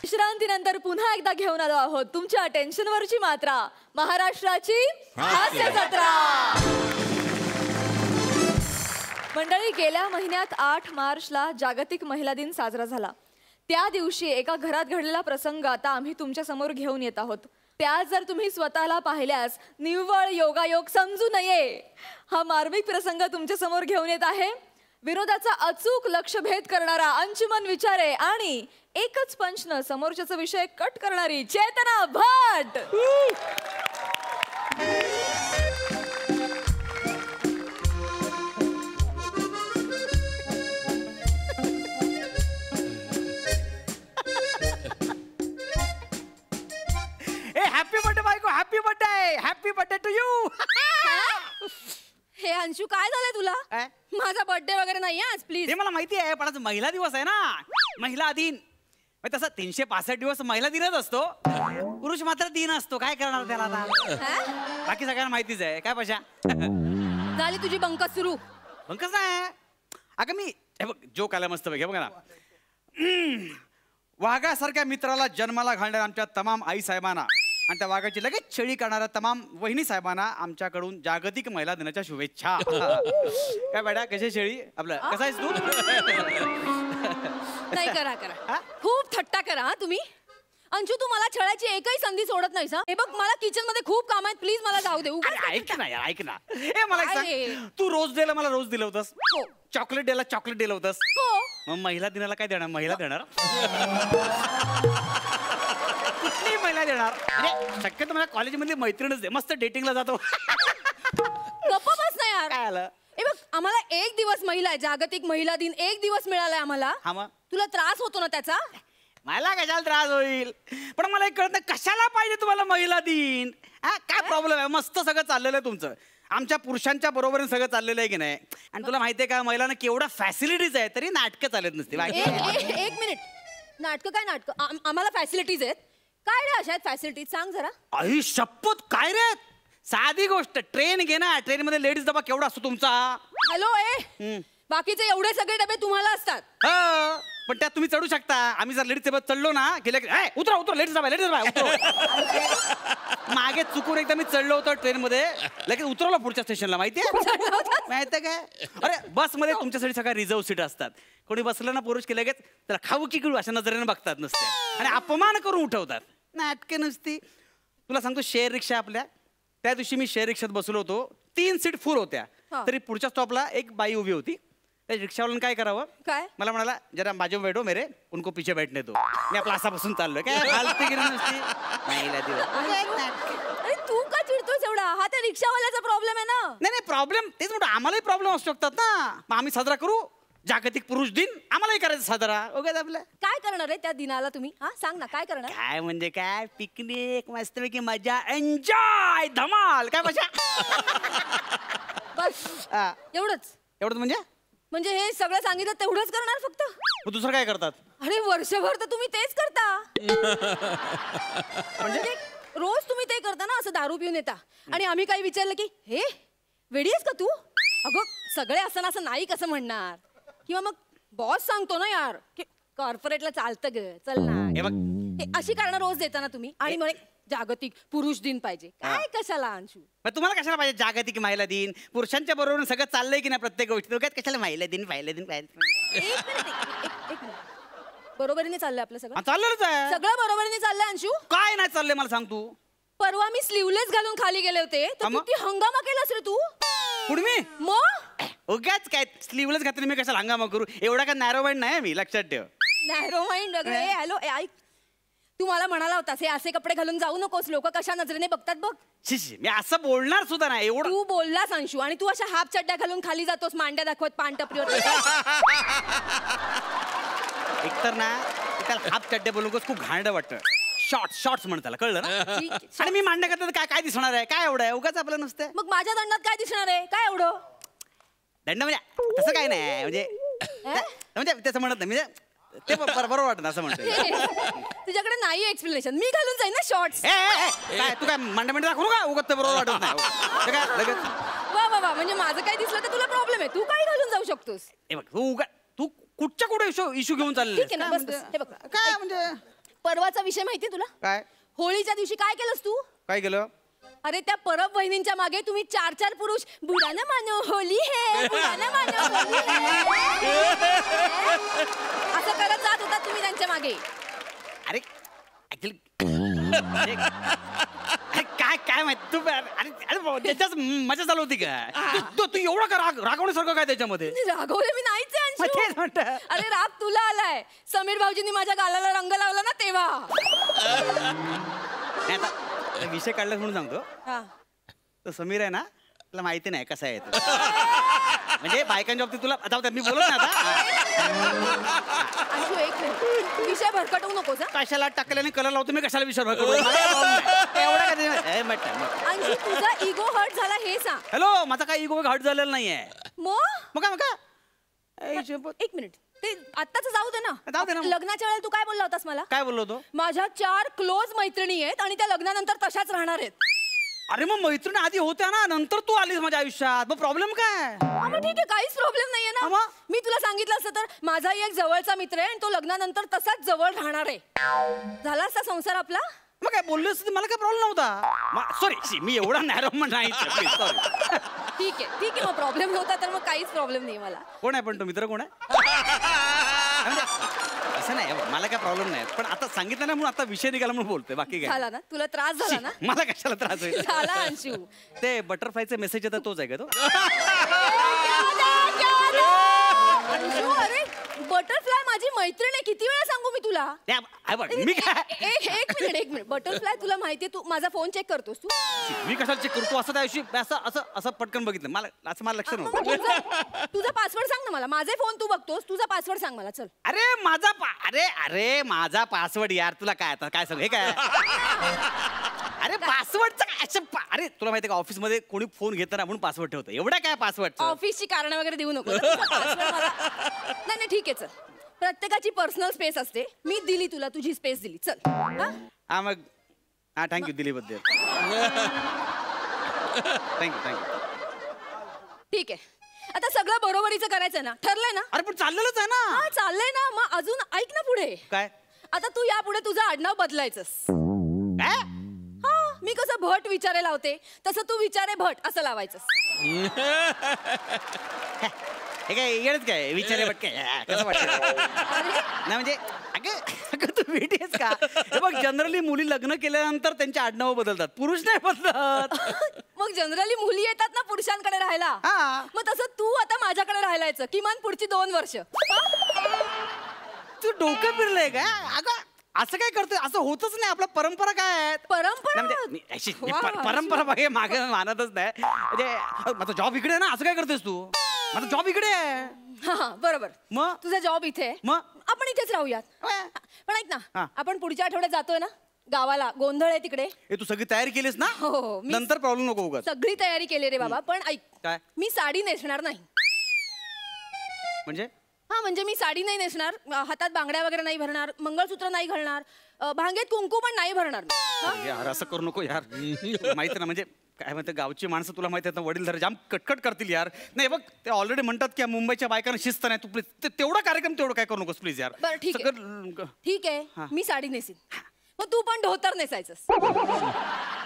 विश्रांतीनंतर पुन्हा एकदा घेऊन आलो आहोत तुमच्या टेन्शनवरची मात्रा, महाराष्ट्राची हास्य जत्रा. मंडळी, गेल्या महिन्यात 8 मार्चला जागतिक महिला दिन साजरा झाला. त्या दिवशी एका घरात घडलेला प्रसंग आता आम्ही तुमच्या समोर घेऊन येत आहोत. त्या जर तुम्ही स्वतःला पाहिल्यास निव्वळ योगायोग समजू नये. हा मार्मिक प्रसंग तुमच्या समोर घेऊन येत आहे. विरोधाचा अचूक लक्षभेद करणारा अंशुमन विचारे आणि एकच पंचनं समोरच्याचा विषय कट करणारी चेतना भट. हॅपी बर्थडे बायको, हॅपी बर्थडे टू यू. हे अंशू काय झालंय तुला काय? माझा बर्थडे वगैरे नाही आज प्लीज. ते मला माहिती आहे, पण आज महिला दिवस आहे ना, महिला दिन. तसं 365 दिवस महिला दिनच असतो, पुरुष मात्र दिन असतो. काय करणार त्याला आता? बाकी सगळ्यांना माहितीच आहे. काय पशा झाली तुझी बंकस सुरू. बंकस नाही अगं, मी हे बघ जोक आला मस्त बघ बघा ना. वाघासारख्या मित्राला जन्माला घालणाऱ्या आमच्या तमाम आई साहेबांना आणि त्या वाघाची लगेच छेडी करणाऱ्या तमाम वहिनी साहेबांना आमच्याकडून जागतिक महिला दिनाच्या शुभेच्छा. काय बेटा, कशी शेळी आपलं, कसा आहेस तू? नाही करा खूप थट्टा करा हा तुम्ही. अंशू तू मला छळायची एकही संधी सोडत नाहीस हा. हे बघ मला किचन मध्ये खूप काम आहेत, प्लीज मला जाऊ दे. ऐक ना यार, ऐक ना. ए मला एक सांग, तू रोज डेला मला रोज दिलं होतंस, चॉकलेट डेला चॉकलेट दिलं होतंस, मग महिला दिनाला काय देणार? महिला देणार कुठली महिला देणार? अरे शक्यतो मला कॉलेजमधली मैत्रीणच दे, मस्त डेटिंगला जातो. गप्प बस ना यार. काय आलं? हे बघ आम्हाला एक दिवस महिला आहे, जागतिक महिला दिन एक दिवस मिळालाय आम्हाला. हा मग तुला त्रास होतो ना त्याचा? मला कशाला त्रास होईल, पण मला एक कळत नाही कशाला पाहिजे तुम्हाला महिला दिन? काय प्रॉब्लेम आहे? मस्त सगळं चाललेलं आहे तुमचं, आमच्या पुरुषांच्या बरोबरीने सगळं चाललेलं आहे की नाही? आणि तुला माहितीये का महिलांना केवढ्या फॅसिलिटीज आहे, तरी नाटकं चालत नसते. एक मिनिट, नाटकं काय नाटकं? आम्हाला फॅसिलिटीज आहेत. काय रे अशा आहेत फॅसिलिटीज, सांग जरा. आई शपथ, काय रे? साधी गोष्ट, ट्रेन घे ना, ट्रेन मध्ये लेडीज डबा केवढा असतो तुमचा? हॅलो बाकीचे एवढे सगळे डबे तुम्हाला असतात. पण त्यात तुम्ही चढू शकता. आम्ही जर लेडीज सोबत चढलो ना, गेले उतरा उतरा लेडीज डबा लेडीज डबा. मागे चुकून एकदा मी चढलो होतो ट्रेन मध्ये, लगेच उतरवलं पुढच्या स्टेशनला. माहितीये काय? अरे बस मध्ये तुमच्यासाठी सगळ्या रिझर्व सीट असतात. कोणी बसलं ना पुरुष की लगेच त्याला खाऊ की गिळू अशा नजरेने बघतात नसते, आणि अपमान करून उठवतात. नाटके नुसती. तुला सांगतो, शेअर रिक्षा आपल्या, त्या दिवशी मी शेअर रिक्षात बसलो होतो, 3 सीट फुल होत्या, तरी पुढच्या स्टॉपला एक बाई उभी होती. त्या रिक्षावाल्यानं काय करावं, काय मला म्हणाला, जरा बाजू बैठो मेरे, उनको पीछे बैठने दो. मी आपला असा बसून चाललोय. काय फालतूगिरी नुसती. अरे तू का चिडतोस एवढा? हा त्या रिक्षावाल्याचा प्रॉब्लेम आहे ना. नाही प्रॉब्लेम तेच म्हणतो, आम्हालाही प्रॉब्लेम असू शकतात ना. मग आम्ही साजरा करू जागतिक पुरुष दिन, आम्हालाही करायचं साजरा. ओके आपलं. काय करणार आहे त्या दिनाला तुम्ही? हा सांग ना, काय करणार? काय म्हणजे काय, पिकनिक, मस्तपैकी मजा, एन्जॉय, धमाल. काय मजा. बस एवढंच म्हणजे हे सगळं सांगितलं तेवढंच करणार फक्त? दुसरं काय करतात? अरे वर्षभर तर तुम्ही तेच करता. म्हणजे रोज तुम्ही ते करता ना, असं दारू पिऊन येता, आणि आम्ही काही विचारलं की हे वेडी आहेस का तू? अगं सगळे असं असं नाही कसं म्हणणार, किंवा मग बॉस सांगतो ना यार की कॉर्पोरेटला चालतं ग, चल ना. अशी कारणं रोज देता ना तुम्ही, आणि म्हणे जागतिक पुरुष दिन पाहिजे. काय कशाला अंशू? तुम्हाला कशाला पाहिजे जागतिक महिला दिन? पुरुषांच्या बरोबर सगळं चाललंय की नाही प्रत्येक गोष्टी, कशाला महिला दिन महिला दिन पाहिजे? एक मिनिट. बरोबरीने चाललंय आपलं सगळं? चाललंच आहे सगळं बरोबरीने चाललंय अंशू. काय नाही चाललंय मला सांग तू. परवा मी स्लीवलेस घालून खाली गेले होते, तर किती हंगामा केलास रे तू. कुठे? मग उगाच काय स्लीवलेस घातली मी कशाला हंगामा करू? एवढा काय नॅरो माइंड नाही मी, लक्षात ठेव. नॅरो माइंड वगैरे? हॅलो ऐक, तू मला म्हणाला होतास हे असे कपडे घालून जाऊ नकोस, लोक कशा नजरेने बघतात बघ. मी असं बोलणार सुद्धा नाही. एवढं तू बोललास अंशू, आणि तू अशा हाफ चड्ड्या घालून खाली जातोस, मांड्या दाखवत पान टपरीवर. एकतर ना त्याला हाफ चड्ड्या बोलू खूप घाणडं वाटतं. शॉर्ट्स म्हणतात, कळलं ना? आणि मी मांड्या करतात काय काय दिसणार आहे? काय एवढं आहे? उगाच आपलं नुसतं. मग माझ्या दंडात काय दिसणार आहे? काय एवढं दंड म्हणजे तसं काय नाही, म्हणजे त्याचं म्हणत नाही, म्हणजे ते बरोबर वाटत असं म्हणतो. तुझ्याकडे नाही एक्सप्लेनेशन, मी घालून जाईन ना शॉर्ट्स. काय तू काय मांडा दाखवू का? उगाच बरोबर वाटत नाही. काय लगेच वा वा वा, म्हणजे माझं काय दिसलं तर तुला प्रॉब्लेम आहे, तू काय घालून जाऊ शकतोस? हे बघ तू कुठच्या कुठे इशू घेऊन चालले? ठीक आहे ना, बस हे बघ काय म्हणजे परवाचा विषय माहिती तुला? काय? होळीच्या दिवशी काय केलंस तू? काय केलं? अरे त्या परब वहिनींच्या मागे तुम्ही 4 पुरुष बुरा न मानो होली है, बुरा न मानो होली है, असं करत जात होता तुम्ही त्यांच्या मागे. अरे काय काय माहिती तू? अरे त्याच्याच मजा चालू होती का? तू एवढं का रागवण्यासारखं काय त्याच्यामध्ये? रागवले मी नाहीच आहे. अरे राग तुला आलाय. समीर भाऊजींनी माझ्या गालाला रंग लावला ना तेव्हा. आता विषय काढला म्हणून सांगतो, तो समीर आहे ना, तुला माहिती नाही कसा आहे म्हणजे बायकांच्या बाबतीत तुला आता मी बोलत ना अंशू एक मिनिट, विषय भरकटवू नकोस. कशाला टाकल्याने कलर लावतो मी, कशाला विषय भरकटवू? एवढं काय अंशू तुझा इगो हर्ट झाला हे सांग. हॅलो, माझा काय इगो हर्ट झालेला नाहीये. मग काय एक मिनिट, ते आत्ताच जाऊ दे ना. जाऊ दे ना. लग्नाच्या वेळेला तू काय बोलला होतास मला? काय बोललो होतो? माझ्या 4 क्लोज मैत्रिणी आहेत आणि त्या लग्नानंतर तशाच राहणार आहेत. अरे मग मैत्रिणी आधी होत्या ना, नंतर तू आलीस माझ्या आयुष्यात, मग प्रॉब्लेम काय? मग ठीक आहे, काहीच प्रॉब्लेम नाहीये ना. मग? मी तुला सांगितलं असतं तर माझाही एक जवळचा मित्र आहे आणि तो लग्नानंतर तसाच जवळ राहणार आहे. झाला असता संसार आपला. मग काय बोललो असतं मला काय प्रॉब्लेम नव्हता. सॉरी, मी एवढा नॅरो नाही. सॉरी. ठीक आहे मग प्रॉब्लेम नव्हता तर मग काहीच प्रॉब्लेम नाही मला. कोण आहे पण तो मित्र कोण आहे? असं नाही, मला काय प्रॉब्लेम नाही, पण आता सांगितलं ना म्हणून आता विषय निघाला म्हणून बोलतोय, बाकी काय. झाला ना तुला त्रास झाला ना? मला कशाला त्रास होईल? झाला अंशू. ते बटरफ्लायचे मेसेज येतात तोच आहे का तो? अंशू, अरे बटरफ्लाय माझी मैत्रीण आहे, किती वेळा सांगू मी तुला? मी काय एक मिनिट बटरफ्लाय तुला माहितीये, तू माझा फोन चेक करतोस तू? मी कशाला चेक करतो? असं त्याविषयी असं पटकन बघितलं मला, असं मला लक्ष नव्हतं. तुझा पासवर्ड सांग ना मला. माझे फोन तू बघतोस, तुझा पासवर्ड सांग मला. चल. अरे माझा पासवर्ड यार, तुला काय आता काय सांग हे काय? अरे पासवर्डचा अरे तुला माहिती का, ऑफिस मध्ये कोणी फोन घेताना म्हणून पासवर्ड ठेवतं, एवढा काय पासवर्ड? ऑफिसची कारण वगैरे देऊ नको. नाही ठीक आहे, चल. प्रत्येकाची पर्सनल स्पेस असते, मी दिली तुला, तुझी स्पेस दिली. चल. हा मग हा, थँक्यू दिलीबद्दल. थँक्यू. ठीक आहे, आता सगळं बरोबरीचं करायचं ना, ठरलंय ना? अरे पण चाललेलंच आहे ना. हा चाललंय ना, मग अजून ऐक ना पुढे. काय? आता तू यापुढे तुझं आडनाव बदलायचंस. काय? हा, मी कसं भट विचारे लावते तसं तू विचारे भट असं लावायचंस. हे काय येडच काय विचारे बट काय कसं वाटतं? नाही म्हणजे अगं तू भेटीस का? हे बघ, जनरली मुली लग्न केल्यानंतर त्यांचे आडनाव बदलतात, पुरुष नाही बदलत. मग जनरली मुली येतात ना पुरुषांकडे राहायला. मग तसं तू आता माझ्याकडे राहायला यायचं, किमान पुढची 2 वर्ष. तू डोकं फिरलंय का? अगं असं काय करतोय? असं होतच नाही. आपल्या परंपरा काय आहेत? परंपरा बघे मागे मानतच नाही. म्हणजे माझा जॉब इकडे आहे ना, असं काय करतोयस तू? माझा जॉब इकडे आहे. हा बरोबर. मग तुझा जॉब इथे, मग आपण इथेच राहूयात. पण ऐक ना, आपण पुढच्या आठवड्यात जातोय ना गावाला, गोंधळ आहे तिकडे. तू सगळी तयारी केलीस ना? हो, नंतर प्रॉब्लेम नको उगाच. सगळी तयारी केली रे बाबा. पण ऐक, काय? मी साडी नेसणार नाही. म्हणजे? हा म्हणजे मी साडी नाही नेसणार, हातात बांगड्या वगैरे नाही भरणार, मंगळसूत्र नाही घालणार, भांगेत कुंकू पण नाही भरणार. यार असं करू नको यार. माहिती ना, म्हणजे काय म्हणते, गावची माणसं तुला माहिती आहेत ना, वडील जरा जाम कटकट करतील यार. नाही बघ, ते ऑलरेडी म्हणतात की मुंबईच्या बायकांना शिस्त नाही. तू प्लीज तेवढा कार्यक्रम तेवढं काय करू नकोस प्लीज यार. बरं ठीक आहे, मी साडी नेसीन, मग तू पण धोतर नेसायचंस.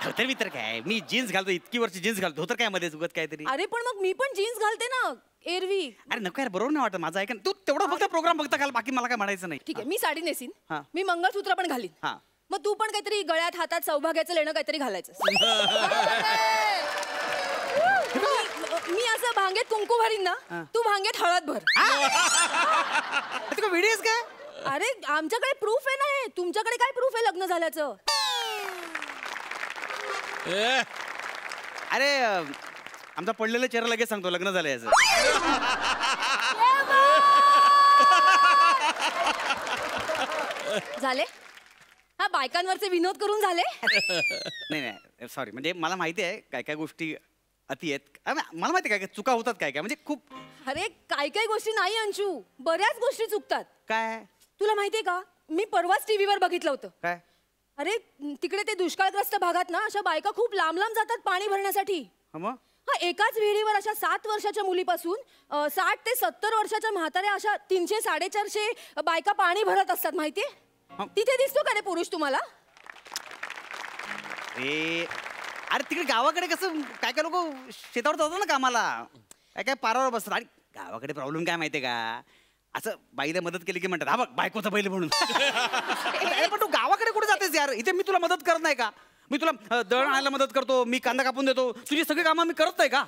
धोतर मित्र काय, मी जीन्स घालतो, इतकी वर्ष जीन्स घालतो, धोतर काय मध्ये चुकत काहीतरी. अरे पण मग मी पण जीन्स घालते ना एरवी. अरे नको यार, बरोबर नाही वाटत माझं. ऐक तू तेवढा फक्त प्रोग्राम बघता घाल, बाकी मला काय म्हणायचं नाही. ठीक आहे, मी साडी नेसीन, मी मंगळसूत्र पण घालीन. मग तू पण काहीतरी गळ्यात हातात सौभाग्याचं लेणं काहीतरी घालायचं. मी असं भांगेत कुंकू भरीन ना, तू भांगेत हळद भर. व्हिडिओज काय? अरे आमच्याकडे प्रूफ आहे ना. तुमच्याकडे काय प्रूफ आहे लग्न झाल्याचं? अरे आमचा पडलेला चेहरा लगेच सांगतो लग्न झालं याचं. झाले? हा बायकांवरचे विनोद करून झाले? नाही सॉरी, म्हणजे मला माहिती आहे काय काय गोष्टी अति आहेत. मला माहिती काय काय चुका होतात, काय काय म्हणजे खूप. अरे काय काय गोष्टी नाही अंशू, बऱ्याच गोष्टी चुकतात. काय? तुला माहितीये का, मी परवाच टीव्हीवर बघितलं होतं. काय? अरे तिकडे ते दुष्काळग्रस्त भागात ना अशा बायका खूप लांब लांब जातात पाणी भरण्यासाठी. मग एकाच विहिरीवर अशा 7 वर्षाच्या मुलीपासून 60 ते 70 वर्षाच्या म्हाताऱ्या अशा 300-450 बायका पाणी भरत असतात. माहितीये? तिथे दिसतो का रे पुरुष तुम्हाला? अरे तिकडे गावाकडे कसं काय काय लोक शेतावर जातात ना कामाला, काय काय पारावर बसतात. आणि गावाकडे प्रॉब्लेम काय माहितीये का, असं बाईला मदत केली की म्हणतात हा बघ बायकोचा बैल म्हणून. पण तू गावाकडे कुठे जातेस यार? इथे मी तुला मदत करत नाही का? मी तुला दळण आणायला मदत करतो, मी कांदा कापून देतो, तुझी सगळी कामं मी करत नाही का?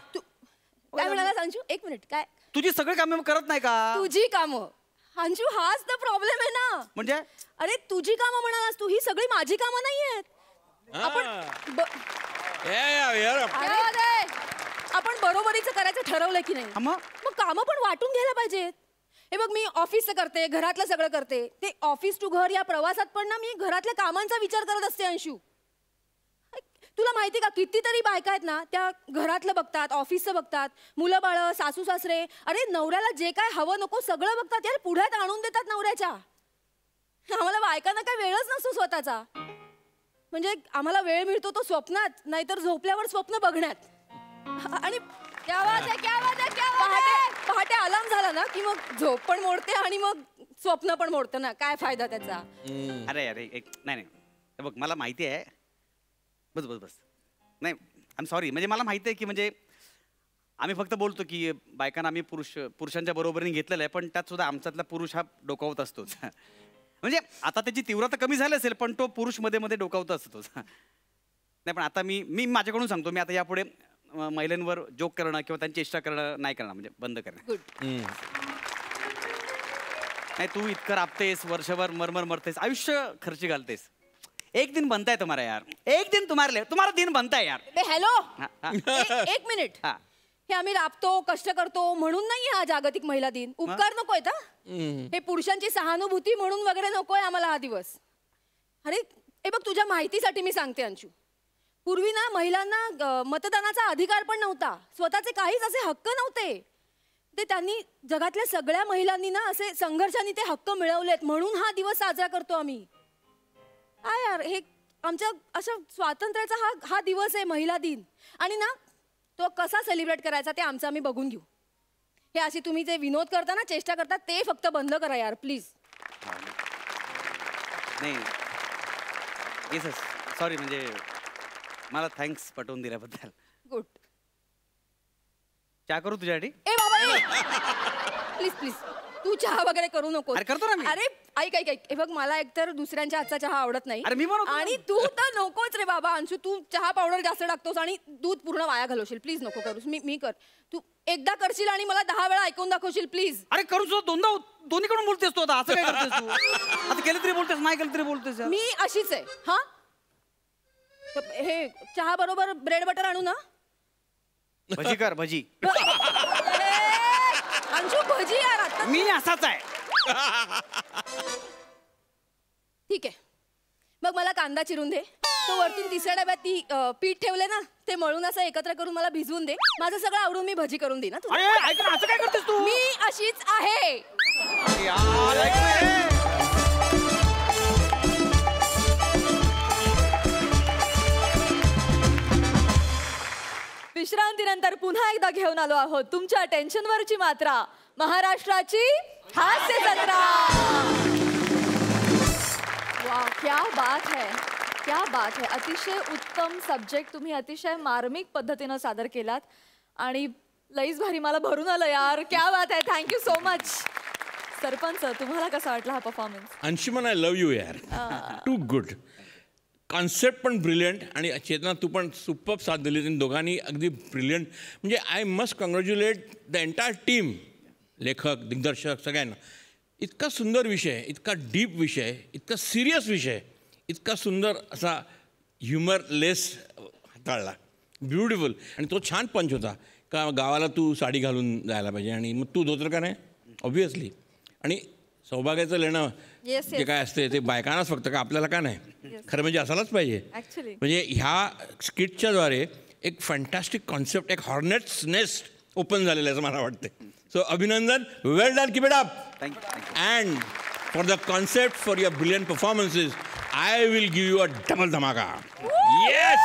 काय म्हणाला अंशू? एक मिनिट, काय तुझी सगळी कामं मी करत नाही का? तुझी कामं अंशू, हाच तर प्रॉब्लेम आहे ना. म्हणजे अरे तुझी कामं म्हणालास तू, ही सगळी माझी कामं नाहीयेत. आपण बरोबरीचं करायचं ठरवलंय की नाही? मग कामं पण वाटून घ्यायला पाहिजेत. हे बघ, मी ऑफिसचं करते, घरातलं सगळं करते. ते ऑफिस टू घर या प्रवासात पण ना मी घरातल्या कामांचा विचार करत असते अंशू. तुला माहिती का कितीतरी बायका आहेत ना त्या घरातलं बघतात, ऑफिसचं बघतात, मुलं बाळ, सासू सासरे, अरे नवऱ्याला जे काय हवं नको सगळं बघतात यार, पुढ्यात आणून देतात नवऱ्याच्या. आम्हाला बायकांना काय वेळच नसतो स्वतःचा. म्हणजे आम्हाला वेळ मिळतो तो स्वप्नात, नाहीतर झोपल्यावर स्वप्न बघण्यात. आणि पहाटे अलार्म झाला ना की मग झोप पण मोडते आणि मग स्वप्न पण मोडतं ना, काय फायदा त्याचा. अरे अरे नाही बघ मला माहिती आहे. बस बस बस नाही आय एम सॉरी. म्हणजे मला माहिती आहे की म्हणजे आम्ही फक्त बोलतो की बायकांना आम्ही पुरुषांच्या बरोबरीने घेतलेलं आहे, पण त्यात सुद्धा आमच्यातला पुरुष हा डोकावत असतोच. म्हणजे आता त्याची तीव्रता कमी झाली असेल पण तो पुरुष मध्ये मध्ये डोकावत असतोच. नाही पण आता मी माझ्याकडून सांगतो, मी आता यापुढे महिलांवर जोक करणं किंवा त्यांची चेष्टा करणं नाही करणार, म्हणजे बंद करणं. नाही तू इतकं राबतेस, वर्षभर मरमर मरतेस, आयुष्य खर्ची घालतेस. एक दिन बनता है तुम्हारा यार, एक दिन तुम्हारा दिन बनता है यार. हॅलो एक मिनिट. हे आम्ही राबतो कष्ट करतो म्हणून नाही हा जागतिक महिला दिन. उपकार नकोय का हे पुरुषांची सहानुभूती म्हणून वगैरे नकोय आम्हाला हा दिवस. अरे हे बघ तुझ्या माहितीसाठी मी सांगते अंशू, पूर्वी ना महिलांना मतदानाचा अधिकार पण नव्हता, स्वतःचे काहीच असे हक्क नव्हते. ते त्यांनी जगातल्या सगळ्या महिलांनी ना असे संघर्षाने ते हक्क मिळवलेत, म्हणून हा दिवस साजरा करतो आम्ही. काय यार हे आमच्या अशा स्वातंत्र्याचा हा दिवस आहे महिला दिन. आणि ना तो कसा सेलिब्रेट करायचा ते आमचं आम्ही बघून घेऊ. हे अशी तुम्ही जे विनोद करता ना, चेष्टा करता, ते फक्त बंद करा यार प्लीज. नाही येस सॉरी, म्हणजे मला थँक्स पटवून दिल्याबद्दल. गुड. चहा करू तुझ्यासाठी? ए बाबा प्लीज प्लीज तू चहा वगैरे करू नको. अरे करतो ना मी. अरे ऐक हे बघ मला एकतर दुसऱ्यांच्या हातचा चहा आवडत नाही. अरे मी बनवतो. आणि तू तर नकोच रे बाबा अंशू, तू चहा पावडर जास्त टाकतोस आणि दूध पूर्ण वाया घालवशील. प्लीज नको करूस. मी कर. तू एकदा करशील आणि मला 10 वेळा ऐकून दाखवशील प्लीज. अरे करू सुद्धा दोनदा दोन्हीकडून बोलतेस तू. आता असं काय करतेस तू? आता केलं तरी बोलतेस, नाही केलं तरी बोलतेस. मी अशीच आहे. हा हे चहा बरोबर ब्रेड बटर आणू ना? भजी कर भजी. अंशू भजी यार आता. मी असाच आहे. ठीक आहे मग मला कांदा चिरून दे. तो वरती 3ऱ्या डब्यात ती पीठ ठेवले ना ते मळून असं एकत्र करून मला भिजवून दे. माझं सगळं आवडून मी भजी करून दे ना तुला. अरे ऐक ना, असं काय करतेस तू? मी अशीच आहे यार. ऐक ना. विश्रांतीनंतर पुन्हा एकदा घेऊन आलो आहोत तुमच्या टेन्शनवरची मात्रा, महाराष्ट्राची हास्य जत्रा. वा क्या बात है, क्या बात है. अतिशय उत्तम सब्जेक्ट तुम्ही अतिशय मार्मिक पद्धतीनं सादर केलात आणि लईच भारी, मला भरून आलं यार. क्या बात है, थँक्यू सो मच. सरपंच तुम्हाला कसा वाटला हा performance? Anshuman I love you यार, टू गुड. कॉन्सेप्ट पण ब्रिलियंट आणि चेतना तू पण सुपर साथ दिली. दोघांनी अगदी ब्रिलियंट. म्हणजे I must congratulate the entire team, लेखक दिग्दर्शक सगळ्यांना. इतका सुंदर विषय, इतका डीप विषय, इतका सिरियस विषय, इतका सुंदर असा ह्युमरलेस हाताळला. ब्युटिफुल. आणि तो छान पंच होता का गावाला तू साडी घालून जायला पाहिजे आणि मग तू धोतर का नाही, ऑब्व्हियसली. आणि सौभाग्याचं लेणं जे काय असते ते बायकांनाच फक्त, का आपल्याला का नाही. खरं म्हणजे असायलाच पाहिजे. म्हणजे ह्या स्किटच्या द्वारे एक फॅन्टॅस्टिक कॉन्सेप्ट, एक हॉर्नेट्स नेस्ट ओपन झालेलं आहे असं मला वाटते. सो अभिनंदन, well done, keep it up. And for the concept, for your brilliant performances, I will give you a double धमाका. Yes.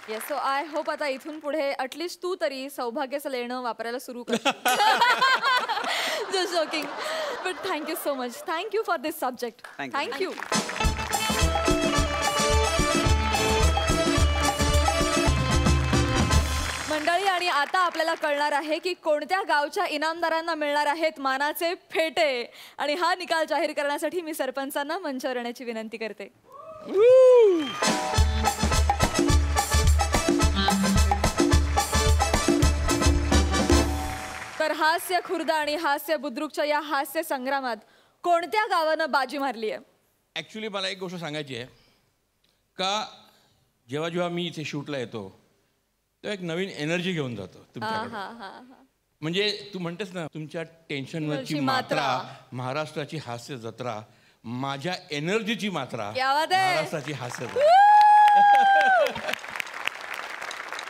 Yes. So I hope आता इथून पुढे ॲटलिस्ट तू तरी सौभाग्याचं लेणं वापरायला सुरू कर. Just joking. But thank you so much. Thank you for this subject. Thank you. मंडळी, आणि आता आपल्याला कळणार आहे की कोणत्या गावच्या इनामदारांना मिळणार आहेत मानाचे फेटे. आणि हा निकाल जाहीर करण्यासाठी मी सरपंचांना मंचावर येण्याची विनंती करते. तर हास्य खुर्द आणि हास्य बुद्रुकच्या या हास्य संग्रामात कोणत्या गावानं बाजी मारली आहे? ॲक्च्युली मला एक गोष्ट सांगायची आहे का जेव्हा जेव्हा मी इथे शूटला येतो तेव्हा एक नवीन एनर्जी घेऊन जातो तुमच्याकडे. म्हणजे तू म्हणतेस ना तुमच्या टेन्शनवरची मात्रा, महाराष्ट्राची हास्य जत्रा. माझ्या एनर्जीची मात्रा क्या बात आहे. महाराष्ट्राची हास्य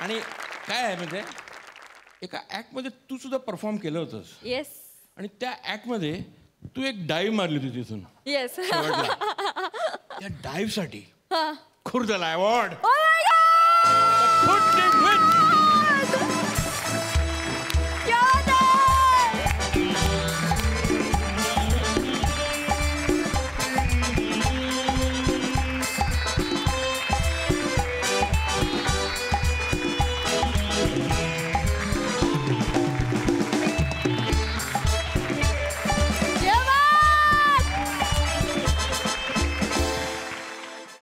आणि काय आहे म्हणजे एका ऍक्ट मध्ये तू सुद्धा परफॉर्म केलं होतंस येस आणि त्या ऍक्ट मध्ये तू एक डाईव्ह मारली होती तिथून येस त्या डाईव्ह साठी खुर्दला अवॉर्ड Oh my God!